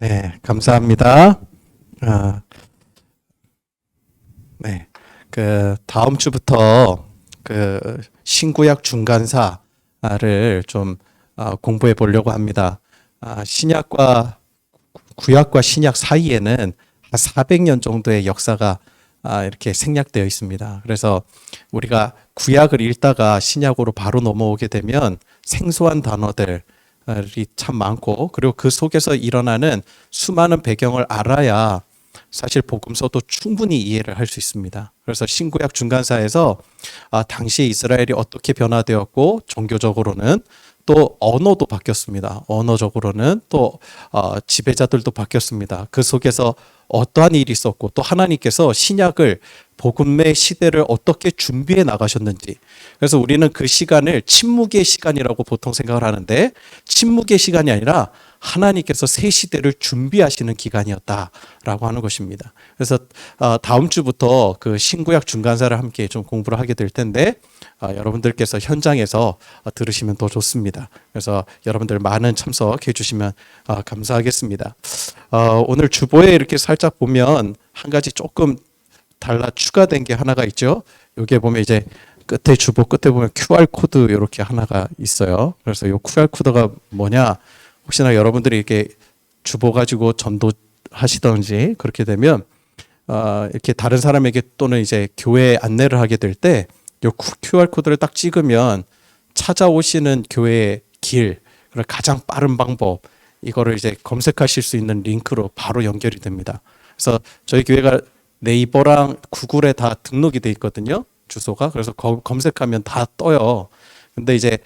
네, 감사합니다. 아, 네. 다음 주부터 신구약 중간사를 좀 공부해 보려고 합니다. 신약과 구약과 신약 사이에는 한 400년 정도의 역사가 이렇게 생략되어 있습니다. 그래서 우리가 구약을 읽다가 신약으로 바로 넘어오게 되면 생소한 단어들이 참 많고, 그리고 그 속에서 일어나는 수많은 배경을 알아야 사실 복음서도 충분히 이해를 할 수 있습니다. 그래서 신구약 중간사에서 당시 이스라엘이 어떻게 변화되었고, 종교적으로는 또 언어도 바뀌었습니다. 언어적으로는 또 지배자들도 바뀌었습니다. 그 속에서 어떠한 일이 있었고, 또 하나님께서 신약을 복음의 시대를 어떻게 준비해 나가셨는지. 그래서 우리는 그 시간을 침묵의 시간이라고 보통 생각을 하는데, 침묵의 시간이 아니라 하나님께서 새 시대를 준비하시는 기간이었다라고 하는 것입니다. 그래서 다음 주부터 그 신구약 중간사를 함께 좀 공부를 하게 될 텐데, 여러분들께서 현장에서 들으시면 더 좋습니다. 그래서 여러분들 많은 참석해 주시면 감사하겠습니다. 오늘 주보에 이렇게 살짝 보면 한 가지 조금 달라 추가된 게 하나가 있죠. 여기에 보면 이제 끝에 주보 끝에 보면 QR 코드 이렇게 하나가 있어요. 그래서 이 QR 코드가 뭐냐? 혹시나 여러분들이 이렇게 주보 가지고 전도하시던지 그렇게 되면 이렇게 다른 사람에게 또는 이제 교회 안내를 하게 될 때 이 QR 코드를 딱 찍으면 찾아오시는 교회의 길, 가장 빠른 방법, 이거를 이제 검색하실 수 있는 링크로 바로 연결이 됩니다. 그래서 저희 교회가 네이버랑 구글에 다 등록이 돼 있거든요. 주소가. 그래서 검색하면 다 떠요. 근데 이제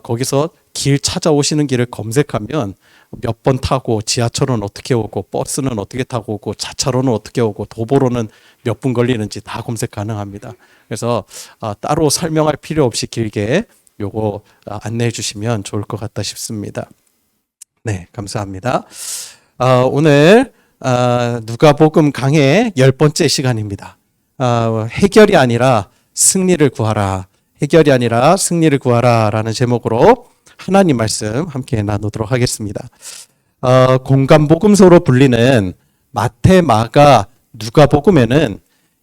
거기서 길 찾아오시는 길을 검색하면 몇 번 타고, 지하철은 어떻게 오고, 버스는 어떻게 타고 오고, 자차로는 어떻게 오고, 도보로는 몇 분 걸리는지 다 검색 가능합니다. 그래서 따로 설명할 필요 없이 길게 요거 안내해 주시면 좋을 것 같다 싶습니다. 네, 감사합니다. 오늘 누가복음 강해 10번째 시간입니다. 해결이 아니라 승리를 구하라. 해결이 아니라 승리를 구하라 라는 제목으로 하나님 말씀 함께 나누도록 하겠습니다. 공간복음서로 불리는 마태, 마가, 누가복음에는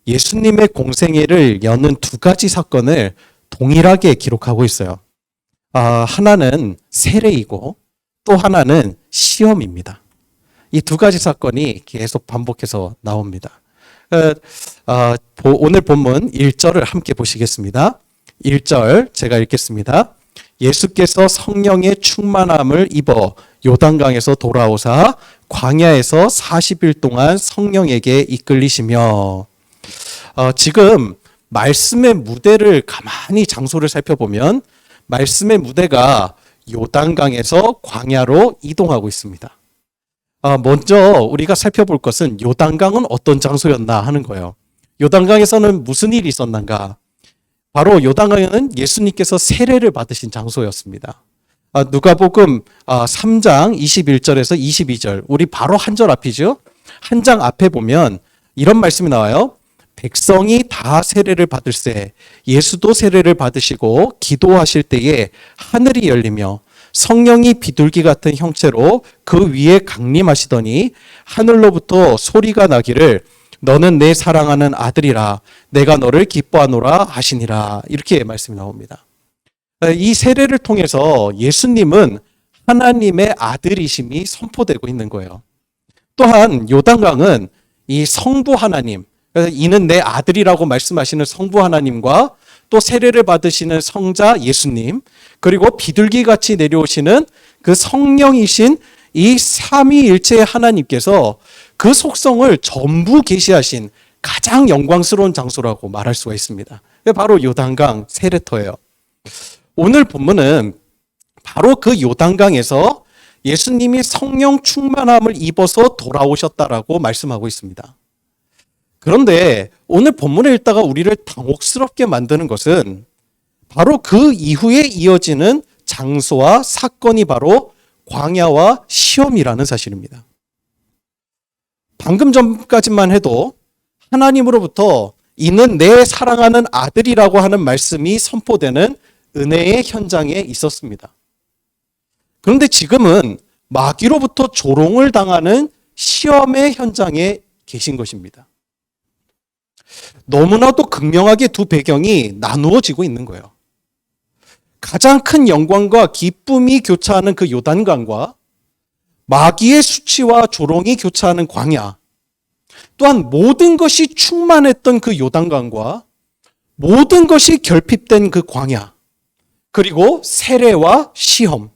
예수님의 공생애를 여는 두 가지 사건을 동일하게 기록하고 있어요. 하나는 세례이고 또 하나는 시험입니다. 이 두 가지 사건이 계속 반복해서 나옵니다. 오늘 본문 1절을 함께 보시겠습니다. 1절 제가 읽겠습니다. 예수께서 성령의 충만함을 입어 요단강에서 돌아오사 광야에서 40일 동안 성령에게 이끌리시며. 지금 말씀의 무대를 가만히 장소를 살펴보면 말씀의 무대가 요단강에서 광야로 이동하고 있습니다. 먼저 우리가 살펴볼 것은 요단강은 어떤 장소였나 하는 거예요. 요단강에서는 무슨 일이 있었는가? 바로 요단강에는 예수님께서 세례를 받으신 장소였습니다. 누가복음 3장 21절에서 22절, 우리 바로 한 절 앞이죠. 한 장 앞에 보면 이런 말씀이 나와요. 백성이 다 세례를 받을세 예수도 세례를 받으시고 기도하실 때에 하늘이 열리며 성령이 비둘기 같은 형체로 그 위에 강림하시더니 하늘로부터 소리가 나기를 너는 내 사랑하는 아들이라 내가 너를 기뻐하노라 하시니라. 이렇게 말씀이 나옵니다. 이 세례를 통해서 예수님은 하나님의 아들이심이 선포되고 있는 거예요. 또한 요단강은 이 성부 하나님, 이는 내 아들이라고 말씀하시는 성부 하나님과 또 세례를 받으시는 성자 예수님, 그리고 비둘기같이 내려오시는 그 성령이신 이 삼위일체의 하나님께서 그 속성을 전부 계시하신 가장 영광스러운 장소라고 말할 수가 있습니다. 바로 요단강 세례터예요. 오늘 본문은 바로 그 요단강에서 예수님이 성령 충만함을 입어서 돌아오셨다라고 말씀하고 있습니다. 그런데 오늘 본문을 읽다가 우리를 당혹스럽게 만드는 것은 바로 그 이후에 이어지는 장소와 사건이 바로 광야와 시험이라는 사실입니다. 방금 전까지만 해도 하나님으로부터 이는 내 사랑하는 아들이라고 하는 말씀이 선포되는 은혜의 현장에 있었습니다. 그런데 지금은 마귀로부터 조롱을 당하는 시험의 현장에 계신 것입니다. 너무나도 극명하게 두 배경이 나누어지고 있는 거예요. 가장 큰 영광과 기쁨이 교차하는 그 요단강과 마귀의 수치와 조롱이 교차하는 광야, 또한 모든 것이 충만했던 그 요단강과 모든 것이 결핍된 그 광야, 그리고 세례와 시험,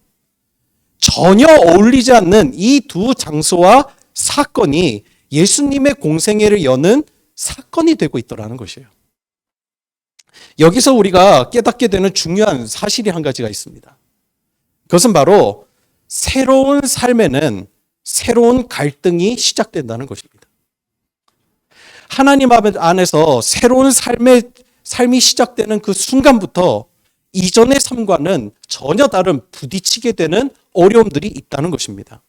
전혀 어울리지 않는 이 두 장소와 사건이 예수님의 공생애를 여는 사건이 되고 있더라는 것이에요. 여기서 우리가 깨닫게 되는 중요한 사실이 한 가지가 있습니다. 그것은 바로 새로운 삶에는 새로운 갈등이 시작된다는 것입니다. 하나님 안에서 새로운 삶이 시작되는 그 순간부터 이전의 삶과는 전혀 다른 부딪히게 되는 어려움들이 있다는 것입니다.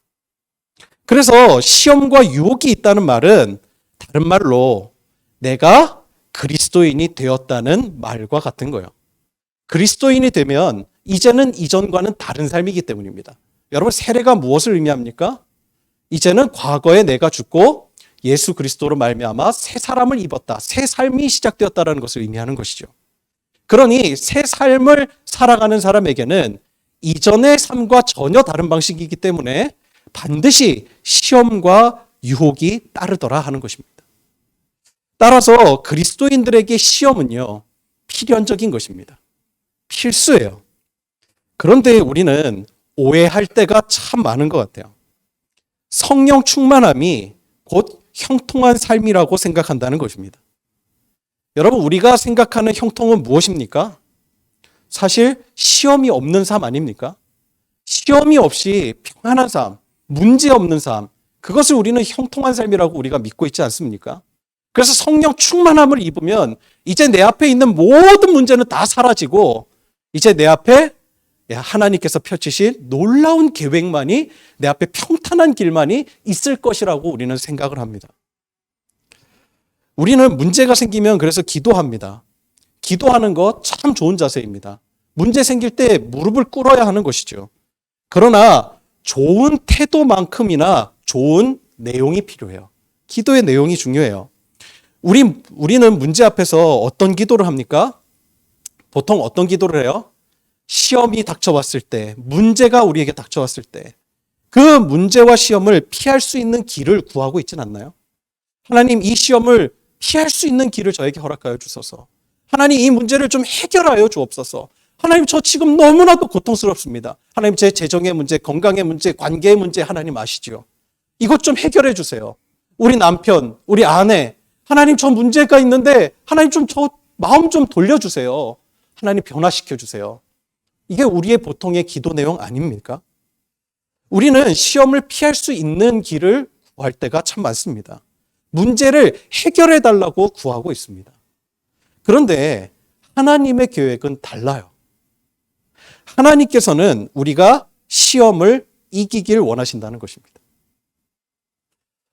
그래서 시험과 유혹이 있다는 말은 다른 말로 내가 그리스도인이 되었다는 말과 같은 거예요. 그리스도인이 되면 이제는 이전과는 다른 삶이기 때문입니다. 여러분, 세례가 무엇을 의미합니까? 이제는 과거에 내가 죽고 예수 그리스도로 말미암아 새 사람을 입었다, 새 삶이 시작되었다는 것을 의미하는 것이죠. 그러니 새 삶을 살아가는 사람에게는 이전의 삶과 전혀 다른 방식이기 때문에 반드시 시험과 유혹이 따르더라 하는 것입니다. 따라서 그리스도인들에게 시험은요, 필연적인 것입니다. 필수예요. 그런데 우리는 오해할 때가 참 많은 것 같아요. 성령 충만함이 곧 형통한 삶이라고 생각한다는 것입니다. 여러분, 우리가 생각하는 형통은 무엇입니까? 사실 시험이 없는 삶 아닙니까? 시험이 없이 평안한 삶, 문제 없는 삶, 그것을 우리는 형통한 삶이라고 우리가 믿고 있지 않습니까? 그래서 성령 충만함을 입으면 이제 내 앞에 있는 모든 문제는 다 사라지고 이제 내 앞에 하나님께서 펼치신 놀라운 계획만이, 내 앞에 평탄한 길만이 있을 것이라고 우리는 생각을 합니다. 우리는 문제가 생기면 그래서 기도합니다. 기도하는 것 참 좋은 자세입니다. 문제 생길 때 무릎을 꿇어야 하는 것이죠. 그러나 좋은 태도만큼이나 좋은 내용이 필요해요. 기도의 내용이 중요해요. 우리는 문제 앞에서 어떤 기도를 합니까? 보통 어떤 기도를 해요? 시험이 닥쳐왔을 때, 문제가 우리에게 닥쳐왔을 때, 그 문제와 시험을 피할 수 있는 길을 구하고 있진 않나요? 하나님, 이 시험을 피할 수 있는 길을 저에게 허락하여 주소서. 하나님, 이 문제를 좀 해결하여 주옵소서. 하나님, 저 지금 너무나도 고통스럽습니다. 하나님, 제 재정의 문제, 건강의 문제, 관계의 문제 하나님 아시죠? 이것 좀 해결해 주세요. 우리 남편, 우리 아내, 하나님, 저 문제가 있는데 하나님 좀 저 마음 좀 돌려주세요. 하나님, 변화시켜 주세요. 이게 우리의 보통의 기도 내용 아닙니까? 우리는 시험을 피할 수 있는 길을 구할 때가 참 많습니다. 문제를 해결해 달라고 구하고 있습니다. 그런데 하나님의 계획은 달라요. 하나님께서는 우리가 시험을 이기길 원하신다는 것입니다.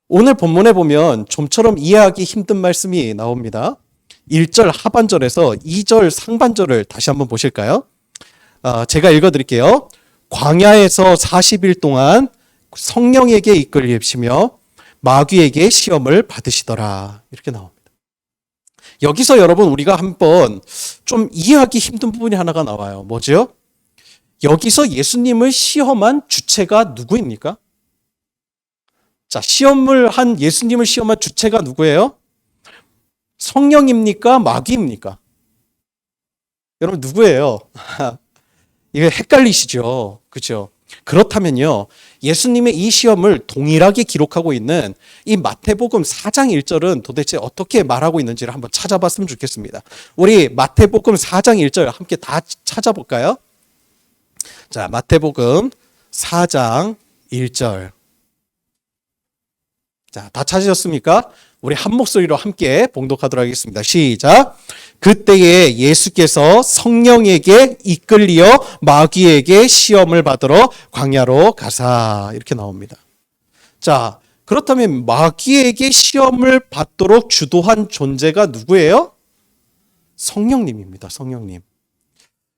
오늘 본문에 보면 좀처럼 이해하기 힘든 말씀이 나옵니다. 1절 하반절에서 2절 상반절을 다시 한번 보실까요? 제가 읽어드릴게요. 광야에서 40일 동안 성령에게 이끌리시며 마귀에게 시험을 받으시더라. 이렇게 나옵니다. 여기서 여러분, 우리가 한번 좀 이해하기 힘든 부분이 하나가 나와요. 뭐죠? 여기서 예수님을 시험한 주체가 누구입니까? 자, 예수님을 시험한 주체가 누구예요? 성령입니까? 마귀입니까? 여러분, 누구예요? 이게 헷갈리시죠? 그렇죠? 그렇다면요, 예수님의 이 시험을 동일하게 기록하고 있는 이 마태복음 4장 1절은 도대체 어떻게 말하고 있는지를 한번 찾아봤으면 좋겠습니다. 우리 마태복음 4장 1절 함께 다 찾아볼까요? 자, 마태복음 4장 1절. 자, 다 찾으셨습니까? 우리 한 목소리로 함께 봉독하도록 하겠습니다. 시작. 그때에 예수께서 성령에게 이끌리어 마귀에게 시험을 받으러 광야로 가사. 이렇게 나옵니다. 자, 그렇다면 마귀에게 시험을 받도록 주도한 존재가 누구예요? 성령님입니다. 성령님.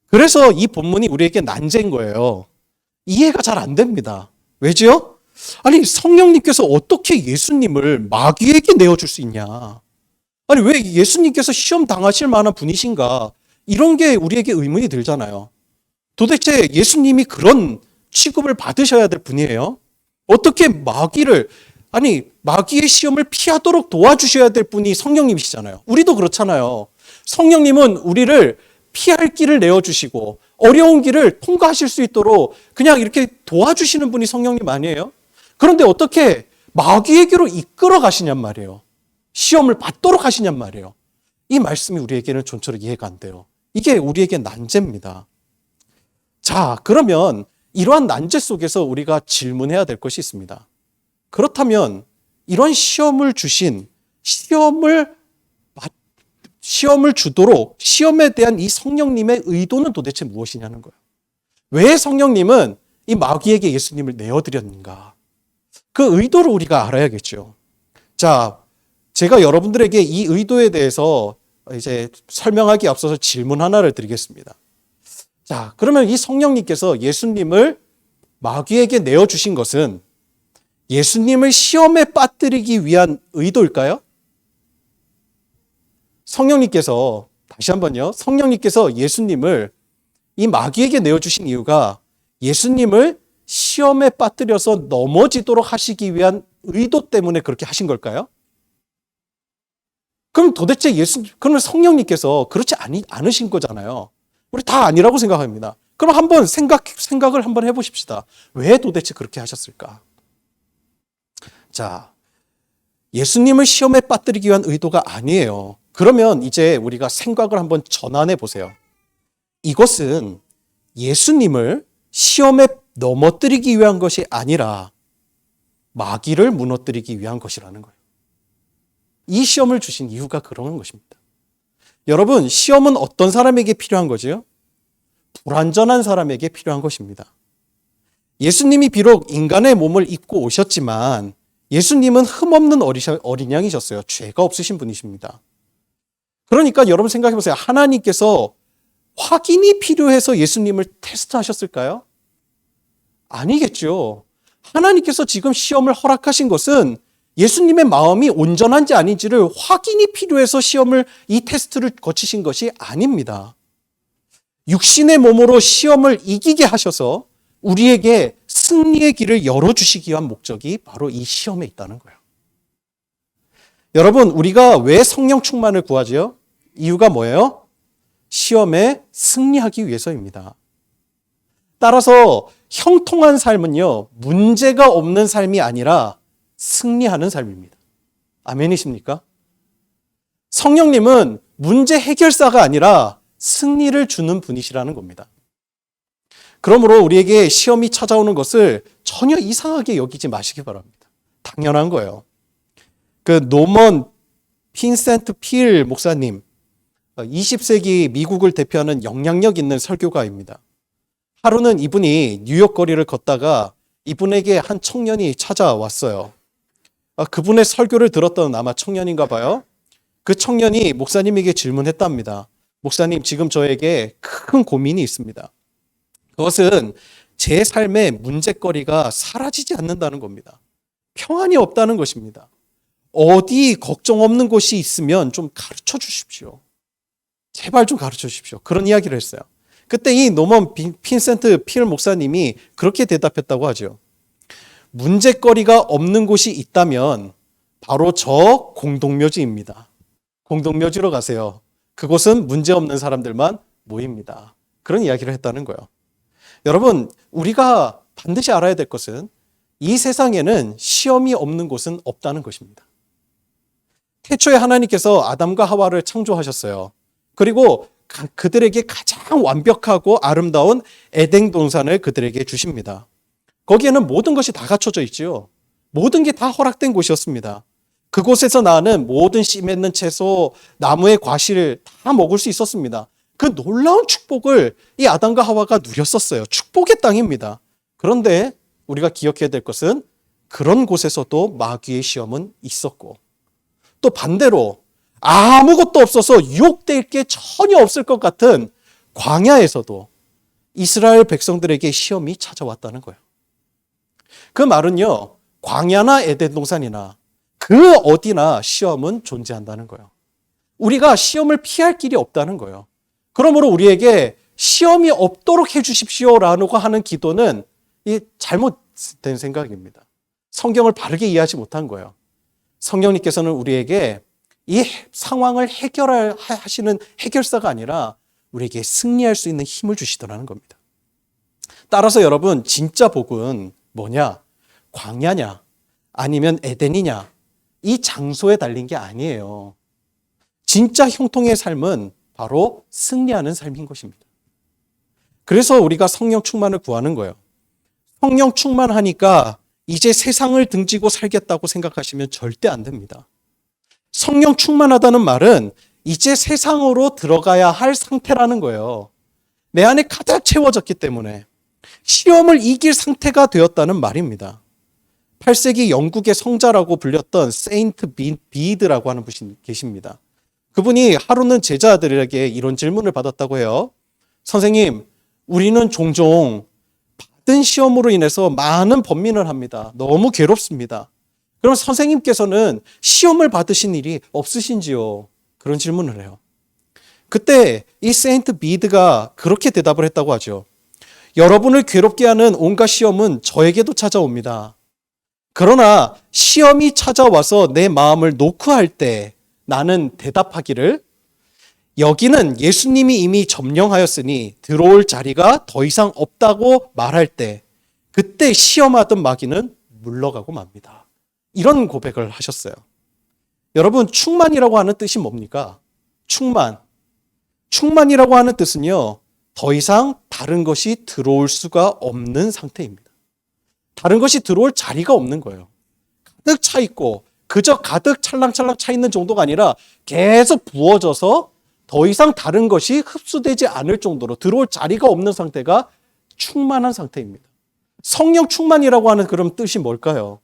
그래서 이 본문이 우리에게 난제인 거예요. 이해가 잘 안 됩니다. 왜죠? 아니, 성령님께서 어떻게 예수님을 마귀에게 내어줄 수 있냐? 아니, 왜 예수님께서 시험 당하실 만한 분이신가? 이런 게 우리에게 의문이 들잖아요. 도대체 예수님이 그런 취급을 받으셔야 될 분이에요? 어떻게 마귀의 시험을 피하도록 도와주셔야 될 분이 성령님이시잖아요. 우리도 그렇잖아요. 성령님은 우리를 피할 길을 내어주시고 어려운 길을 통과하실 수 있도록 그냥 이렇게 도와주시는 분이 성령님 아니에요? 그런데 어떻게 마귀에게로 이끌어 가시냔 말이에요. 시험을 받도록 하시냔 말이에요. 이 말씀이 우리에게는 좀처럼 이해가 안 돼요. 이게 우리에게 난제입니다. 자, 그러면 이러한 난제 속에서 우리가 질문해야 될 것이 있습니다. 그렇다면 이런 시험을 주도록 시험에 대한 이 성령님의 의도는 도대체 무엇이냐는 거예요. 왜 성령님은 이 마귀에게 예수님을 내어드렸는가? 그 의도를 우리가 알아야겠죠. 자, 제가 여러분들에게 이 의도에 대해서 이제 설명하기 앞서서 질문 하나를 드리겠습니다. 자, 그러면 이 성령님께서 예수님을 마귀에게 내어주신 것은 예수님을 시험에 빠뜨리기 위한 의도일까요? 다시 한번요. 성령님께서 예수님을 이 마귀에게 내어주신 이유가 예수님을 시험에 빠뜨려서 넘어지도록 하시기 위한 의도 때문에 그렇게 하신 걸까요? 그럼 도대체 그러면 성령님께서 그렇지 않으신 거잖아요. 우리 다 아니라고 생각합니다. 그럼 한번 생각을 한번 해보십시다. 왜 도대체 그렇게 하셨을까? 자, 예수님을 시험에 빠뜨리기 위한 의도가 아니에요. 그러면 이제 우리가 생각을 한번 전환해 보세요. 이것은 예수님을 시험에 넘어뜨리기 위한 것이 아니라 마귀를 무너뜨리기 위한 것이라는 거예요. 이 시험을 주신 이유가 그런 것입니다. 여러분, 시험은 어떤 사람에게 필요한 거지요? 불완전한 사람에게 필요한 것입니다. 예수님이 비록 인간의 몸을 입고 오셨지만 예수님은 흠없는 어린 양이셨어요. 죄가 없으신 분이십니다. 그러니까 여러분 생각해 보세요. 하나님께서 확인이 필요해서 예수님을 테스트하셨을까요? 아니겠죠. 하나님께서 지금 시험을 허락하신 것은 예수님의 마음이 온전한지 아닌지를 확인이 필요해서 이 테스트를 거치신 것이 아닙니다. 육신의 몸으로 시험을 이기게 하셔서 우리에게 승리의 길을 열어주시기 위한 목적이 바로 이 시험에 있다는 거예요. 여러분, 우리가 왜 성령 충만을 구하지요? 이유가 뭐예요? 시험에 승리하기 위해서입니다. 따라서 형통한 삶은요, 문제가 없는 삶이 아니라 승리하는 삶입니다. 아멘이십니까? 성령님은 문제 해결사가 아니라 승리를 주는 분이시라는 겁니다. 그러므로 우리에게 시험이 찾아오는 것을 전혀 이상하게 여기지 마시기 바랍니다. 당연한 거예요. 그 노먼 빈센트 필 목사님, 20세기 미국을 대표하는 영향력 있는 설교가입니다. 하루는 이분이 뉴욕 거리를 걷다가 이분에게 한 청년이 찾아왔어요. 그분의 설교를 들었던 아마 청년인가 봐요. 그 청년이 목사님에게 질문했답니다. 목사님, 지금 저에게 큰 고민이 있습니다. 그것은 제 삶의 문제거리가 사라지지 않는다는 겁니다. 평안이 없다는 것입니다. 어디 걱정 없는 곳이 있으면 좀 가르쳐 주십시오. 제발 좀 가르쳐 주십시오. 그런 이야기를 했어요. 그때 이 노먼 빈센트 필 목사님이 그렇게 대답했다고 하죠. 문제거리가 없는 곳이 있다면 바로 저 공동묘지입니다. 공동묘지로 가세요. 그곳은 문제없는 사람들만 모입니다. 그런 이야기를 했다는 거예요. 여러분, 우리가 반드시 알아야 될 것은 이 세상에는 시험이 없는 곳은 없다는 것입니다. 태초에 하나님께서 아담과 하와를 창조하셨어요. 그리고 그들에게 가장 완벽하고 아름다운 에덴 동산을 그들에게 주십니다. 거기에는 모든 것이 다 갖춰져 있지요. 모든 게 다 허락된 곳이었습니다. 그곳에서 나는 모든 씨 맺는 채소, 나무의 과실을 다 먹을 수 있었습니다. 그 놀라운 축복을 이 아담과 하와가 누렸었어요. 축복의 땅입니다. 그런데 우리가 기억해야 될 것은 그런 곳에서도 마귀의 시험은 있었고, 또 반대로 아무것도 없어서 유혹될 게 전혀 없을 것 같은 광야에서도 이스라엘 백성들에게 시험이 찾아왔다는 거예요. 그 말은요, 광야나 에덴 동산이나 그 어디나 시험은 존재한다는 거예요. 우리가 시험을 피할 길이 없다는 거예요. 그러므로 우리에게 시험이 없도록 해주십시오라고 하는 기도는 이 잘못된 생각입니다. 성경을 바르게 이해하지 못한 거예요. 성령님께서는 우리에게 이 상황을 해결하시는 해결사가 아니라 우리에게 승리할 수 있는 힘을 주시더라는 겁니다. 따라서 여러분, 진짜 복은 뭐냐? 광야냐? 아니면 에덴이냐? 이 장소에 달린 게 아니에요. 진짜 형통의 삶은 바로 승리하는 삶인 것입니다. 그래서 우리가 성령 충만을 구하는 거예요. 성령 충만하니까 이제 세상을 등지고 살겠다고 생각하시면 절대 안 됩니다. 성령 충만하다는 말은 이제 세상으로 들어가야 할 상태라는 거예요. 내 안에 가득 채워졌기 때문에 시험을 이길 상태가 되었다는 말입니다. 8세기 영국의 성자라고 불렸던 세인트 비드라고 하는 분이 계십니다. 그분이 하루는 제자들에게 이런 질문을 받았다고 해요. 선생님, 우리는 종종 받은 시험으로 인해서 많은 번민을 합니다. 너무 괴롭습니다. 그럼 선생님께서는 시험을 받으신 일이 없으신지요? 그런 질문을 해요. 그때 이 세인트 비드가 그렇게 대답을 했다고 하죠. 여러분을 괴롭게 하는 온갖 시험은 저에게도 찾아옵니다. 그러나 시험이 찾아와서 내 마음을 놓고 할 때 나는 대답하기를 여기는 예수님이 이미 점령하였으니 들어올 자리가 더 이상 없다고 말할 때 그때 시험하던 마귀는 물러가고 맙니다. 이런 고백을 하셨어요. 여러분, 충만이라고 하는 뜻이 뭡니까? 충만이라고 하는 뜻은요, 더 이상 다른 것이 들어올 수가 없는 상태입니다. 다른 것이 들어올 자리가 없는 거예요. 가득 차 있고 그저 가득 찰랑찰랑 차 있는 정도가 아니라 계속 부어져서 더 이상 다른 것이 흡수되지 않을 정도로 들어올 자리가 없는 상태가 충만한 상태입니다. 성령 충만이라고 하는 그런 뜻이 뭘까요?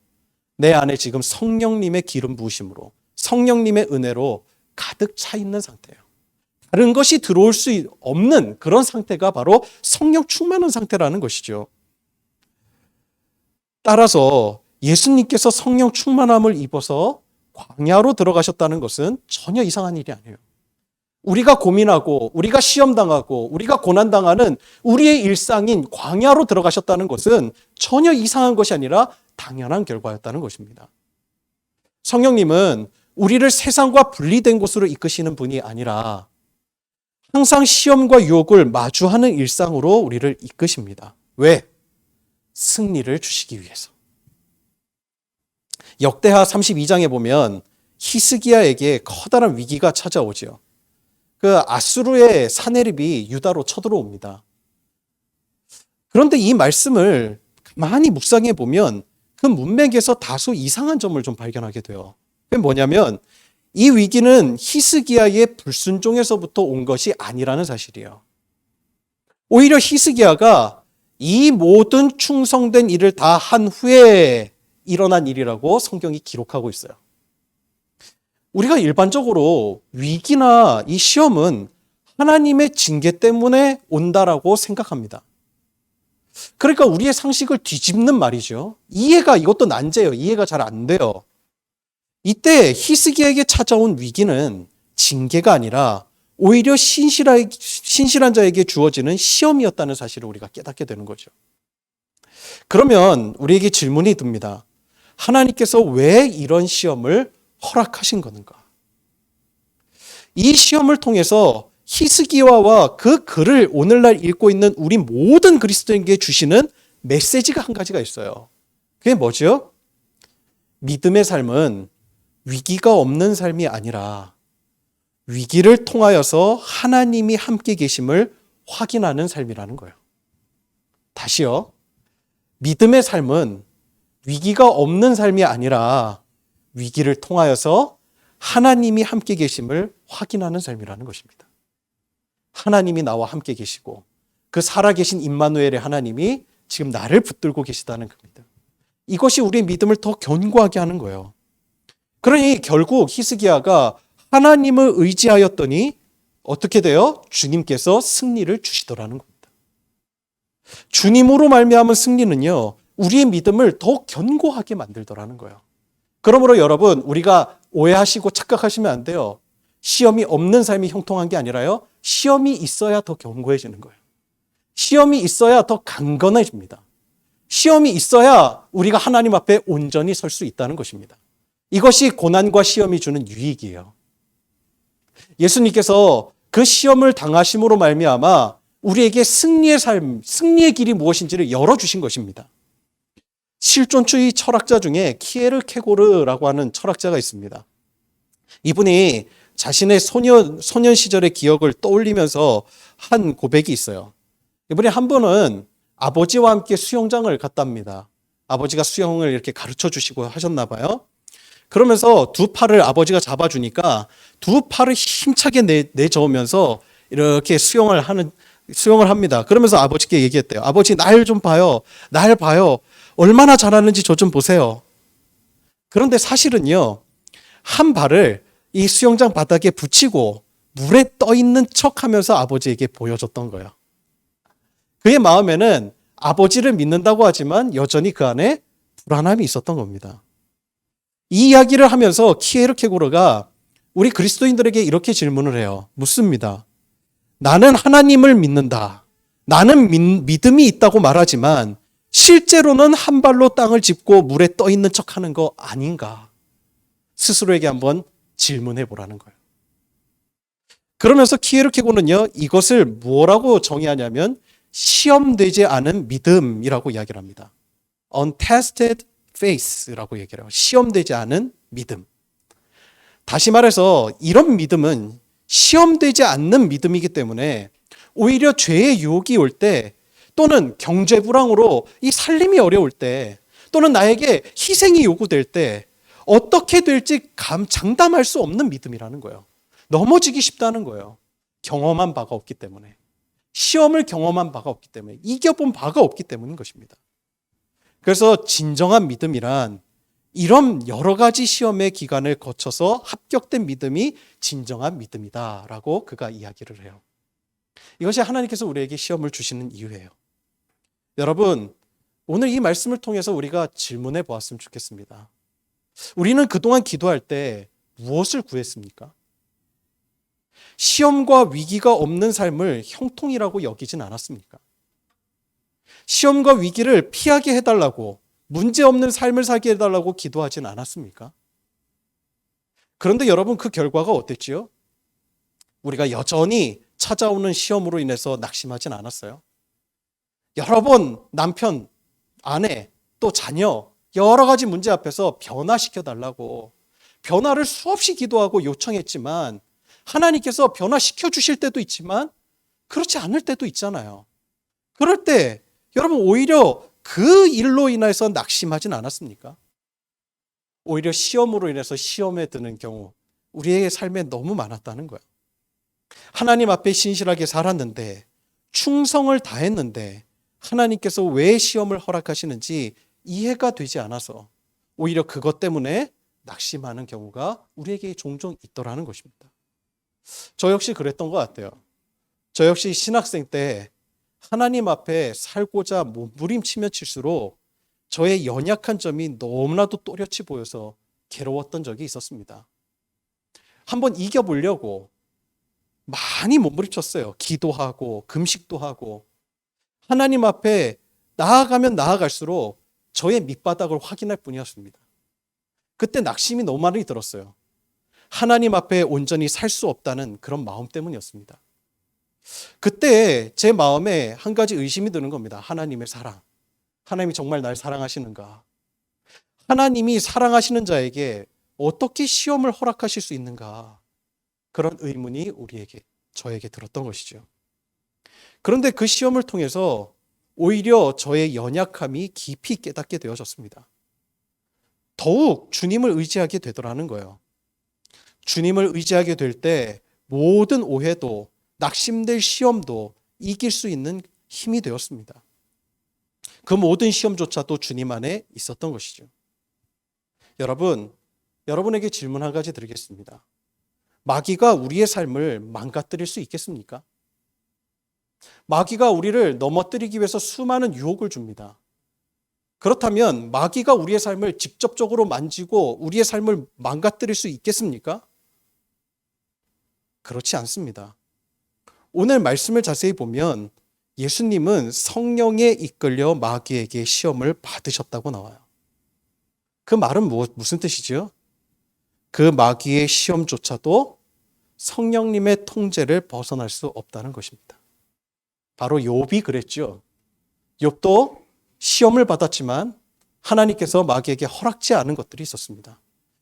내 안에 지금 성령님의 기름 부으심으로 성령님의 은혜로 가득 차 있는 상태예요. 다른 것이 들어올 수 없는 그런 상태가 바로 성령 충만한 상태라는 것이죠. 따라서 예수님께서 성령 충만함을 입어서 광야로 들어가셨다는 것은 전혀 이상한 일이 아니에요. 우리가 고민하고 우리가 시험당하고 우리가 고난당하는 우리의 일상인 광야로 들어가셨다는 것은 전혀 이상한 것이 아니라 당연한 결과였다는 것입니다. 성령님은 우리를 세상과 분리된 곳으로 이끄시는 분이 아니라 항상 시험과 유혹을 마주하는 일상으로 우리를 이끄십니다. 왜? 승리를 주시기 위해서. 역대하 32장에 보면 히스기야에게 커다란 위기가 찾아오죠. 그 아수르의 사내립이 유다로 쳐들어옵니다. 그런데 이 말씀을 가만히 묵상해 보면 그 문맥에서 다소 이상한 점을 좀 발견하게 돼요. 그게 뭐냐면 이 위기는 히스기야의 불순종에서부터 온 것이 아니라는 사실이에요. 오히려 히스기야가 이 모든 충성된 일을 다 한 후에 일어난 일이라고 성경이 기록하고 있어요. 우리가 일반적으로 위기나 이 시험은 하나님의 징계 때문에 온다라고 생각합니다. 그러니까 우리의 상식을 뒤집는 말이죠. 이것도 난제예요. 이해가 잘 안 돼요. 이때 히스기야에게 찾아온 위기는 징계가 아니라 오히려 신실한 자에게 주어지는 시험이었다는 사실을 우리가 깨닫게 되는 거죠. 그러면 우리에게 질문이 듭니다. 하나님께서 왜 이런 시험을 허락하신 건가? 이 시험을 통해서 히스기야와 그 글을 오늘날 읽고 있는 우리 모든 그리스도인에게 주시는 메시지가 한 가지가 있어요. 그게 뭐죠? 믿음의 삶은 위기가 없는 삶이 아니라 위기를 통하여서 하나님이 함께 계심을 확인하는 삶이라는 거예요. 다시요. 믿음의 삶은 위기가 없는 삶이 아니라 위기를 통하여서 하나님이 함께 계심을 확인하는 삶이라는 것입니다. 하나님이 나와 함께 계시고 그 살아계신 임마누엘의 하나님이 지금 나를 붙들고 계시다는 겁니다. 이것이 우리의 믿음을 더 견고하게 하는 거예요. 그러니 결국 히스기야가 하나님을 의지하였더니 어떻게 돼요? 주님께서 승리를 주시더라는 겁니다. 주님으로 말미암은 승리는요, 우리의 믿음을 더 견고하게 만들더라는 거예요. 그러므로 여러분, 우리가 오해하시고 착각하시면 안 돼요. 시험이 없는 삶이 형통한 게 아니라요, 시험이 있어야 더 견고해지는 거예요. 시험이 있어야 더 강건해집니다. 시험이 있어야 우리가 하나님 앞에 온전히 설 수 있다는 것입니다. 이것이 고난과 시험이 주는 유익이에요. 예수님께서 그 시험을 당하심으로 말미암아 우리에게 승리의 삶, 승리의 길이 무엇인지를 열어주신 것입니다. 실존주의 철학자 중에 키에르 케고르라고 하는 철학자가 있습니다. 이분이 자신의 소년 시절의 기억을 떠올리면서 한 고백이 있어요. 이분이 한 번은 아버지와 함께 수영장을 갔답니다. 아버지가 수영을 이렇게 가르쳐 주시고 하셨나 봐요. 그러면서 두 팔을 아버지가 잡아주니까 두 팔을 힘차게 내저으면서 이렇게 수영을 합니다. 그러면서 아버지께 얘기했대요. 아버지, 날 좀 봐요. 날 봐요. 얼마나 잘하는지 저 좀 보세요. 그런데 사실은요, 한 발을 이 수영장 바닥에 붙이고 물에 떠 있는 척 하면서 아버지에게 보여줬던 거예요. 그의 마음에는 아버지를 믿는다고 하지만 여전히 그 안에 불안함이 있었던 겁니다. 이 이야기를 하면서 키에르 케고르가 우리 그리스도인들에게 이렇게 질문을 해요. 묻습니다. 나는 하나님을 믿는다. 나는 믿음이 있다고 말하지만 실제로는 한 발로 땅을 짚고 물에 떠 있는 척 하는 거 아닌가? 스스로에게 한번 질문해 보라는 거예요. 그러면서 키에르 케고르는요, 이것을 뭐라고 정의하냐면 시험되지 않은 믿음이라고 이야기를 합니다. untested faith라고 얘기를 해요. 시험되지 않은 믿음. 다시 말해서 이런 믿음은 시험되지 않는 믿음이기 때문에 오히려 죄의 유혹이 올 때, 또는 경제 불황으로 이 살림이 어려울 때, 또는 나에게 희생이 요구될 때 어떻게 될지 장담할 수 없는 믿음이라는 거예요. 넘어지기 쉽다는 거예요. 경험한 바가 없기 때문에. 시험을 경험한 바가 없기 때문에, 이겨본 바가 없기 때문인 것입니다. 그래서 진정한 믿음이란 이런 여러 가지 시험의 기간을 거쳐서 합격된 믿음이 진정한 믿음이다라고 그가 이야기를 해요. 이것이 하나님께서 우리에게 시험을 주시는 이유예요. 여러분, 오늘 이 말씀을 통해서 우리가 질문해 보았으면 좋겠습니다. 우리는 그동안 기도할 때 무엇을 구했습니까? 시험과 위기가 없는 삶을 형통이라고 여기진 않았습니까? 시험과 위기를 피하게 해달라고, 문제없는 삶을 살게 해달라고 기도하진 않았습니까? 그런데 여러분, 그 결과가 어땠지요? 우리가 여전히 찾아오는 시험으로 인해서 낙심하진 않았어요. 여러 번 남편, 아내, 또 자녀, 여러 가지 문제 앞에서 변화시켜달라고 변화를 수없이 기도하고 요청했지만 하나님께서 변화시켜 주실 때도 있지만 그렇지 않을 때도 있잖아요. 그럴 때 여러분, 오히려 그 일로 인해서 낙심하진 않았습니까? 오히려 시험으로 인해서 시험에 드는 경우 우리의 삶에 너무 많았다는 거예요. 하나님 앞에 신실하게 살았는데, 충성을 다했는데 하나님께서 왜 시험을 허락하시는지 이해가 되지 않아서 오히려 그것 때문에 낙심하는 경우가 우리에게 종종 있더라는 것입니다. 저 역시 그랬던 것 같아요. 저 역시 신학생 때 하나님 앞에 살고자 몸부림치며 칠수록 저의 연약한 점이 너무나도 또렷이 보여서 괴로웠던 적이 있었습니다. 한번 이겨보려고 많이 몸부림쳤어요. 기도하고 금식도 하고. 하나님 앞에 나아가면 나아갈수록 저의 밑바닥을 확인할 뿐이었습니다. 그때 낙심이 너무 많이 들었어요. 하나님 앞에 온전히 살 수 없다는 그런 마음 때문이었습니다. 그때 제 마음에 한 가지 의심이 드는 겁니다. 하나님의 사랑. 하나님이 정말 날 사랑하시는가? 하나님이 사랑하시는 자에게 어떻게 시험을 허락하실 수 있는가? 그런 의문이 저에게 들었던 것이죠. 그런데 그 시험을 통해서 오히려 저의 연약함이 깊이 깨닫게 되어졌습니다. 더욱 주님을 의지하게 되더라는 거예요. 주님을 의지하게 될 때 모든 오해도, 낙심될 시험도 이길 수 있는 힘이 되었습니다. 그 모든 시험조차도 주님 안에 있었던 것이죠. 여러분, 여러분에게 질문 한 가지 드리겠습니다. 마귀가 우리의 삶을 망가뜨릴 수 있겠습니까? 마귀가 우리를 넘어뜨리기 위해서 수많은 유혹을 줍니다. 그렇다면 마귀가 우리의 삶을 직접적으로 만지고 우리의 삶을 망가뜨릴 수 있겠습니까? 그렇지 않습니다. 오늘 말씀을 자세히 보면 예수님은 성령에 이끌려 마귀에게 시험을 받으셨다고 나와요. 그 말은 무슨 뜻이죠? 그 마귀의 시험조차도 성령님의 통제를 벗어날 수 없다는 것입니다. 바로 욥이 그랬죠. 욥도 시험을 받았지만 하나님께서 마귀에게 허락지 않은 것들이 있었습니다.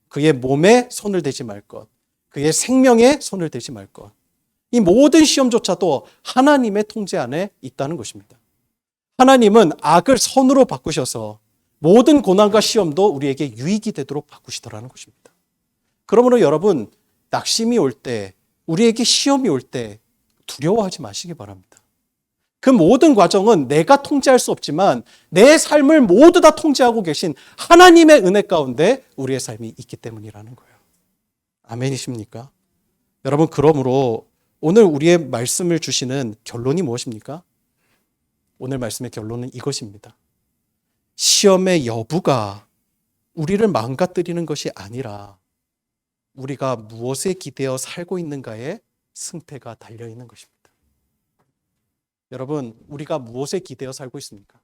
그의 몸에 손을 대지 말 것, 그의 생명에 손을 대지 말 것. 이 모든 시험조차도 하나님의 통제 안에 있다는 것입니다. 하나님은 악을 선으로 바꾸셔서 모든 고난과 시험도 우리에게 유익이 되도록 바꾸시더라는 것입니다. 그러므로 여러분, 낙심이 올 때, 우리에게 시험이 올 때 두려워하지 마시기 바랍니다. 그 모든 과정은 내가 통제할 수 없지만 내 삶을 모두 다 통제하고 계신 하나님의 은혜 가운데 우리의 삶이 있기 때문이라는 거예요. 아멘이십니까? 여러분, 그러므로 오늘 우리의 말씀을 주시는 결론이 무엇입니까? 오늘 말씀의 결론은 이것입니다. 시험의 여부가 우리를 망가뜨리는 것이 아니라 우리가 무엇에 기대어 살고 있는가에 승패가 달려있는 것입니다. 여러분, 우리가 무엇에 기대어 살고 있습니까?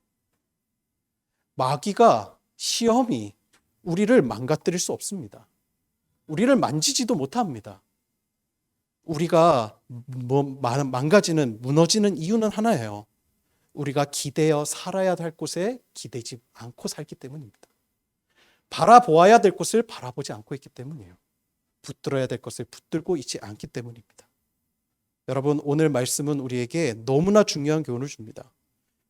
마귀가 시험이 우리를 망가뜨릴 수 없습니다. 우리를 만지지도 못합니다. 우리가 망가지는, 무너지는 이유는 하나예요. 우리가 기대어 살아야 할 곳에 기대지 않고 살기 때문입니다. 바라보아야 될 곳을 바라보지 않고 있기 때문이에요. 붙들어야 될 것을 붙들고 있지 않기 때문입니다. 여러분, 오늘 말씀은 우리에게 너무나 중요한 교훈을 줍니다.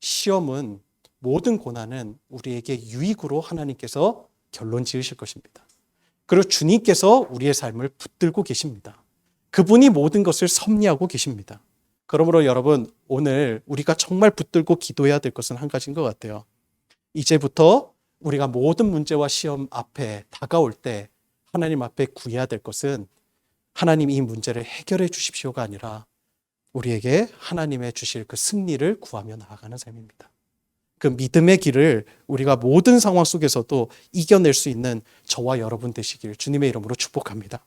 시험은, 모든 고난은 우리에게 유익으로 하나님께서 결론 지으실 것입니다. 그리고 주님께서 우리의 삶을 붙들고 계십니다. 그분이 모든 것을 섭리하고 계십니다. 그러므로 여러분, 오늘 우리가 정말 붙들고 기도해야 될 것은 한 가지인 것 같아요. 이제부터 우리가 모든 문제와 시험 앞에 다가올 때 하나님 앞에 구해야 될 것은 하나님 이 문제를 해결해 주십시오가 아니라 우리에게 하나님의 주실 그 승리를 구하며 나아가는 삶입니다. 그 믿음의 길을 우리가 모든 상황 속에서도 이겨낼 수 있는 저와 여러분 되시길 주님의 이름으로 축복합니다.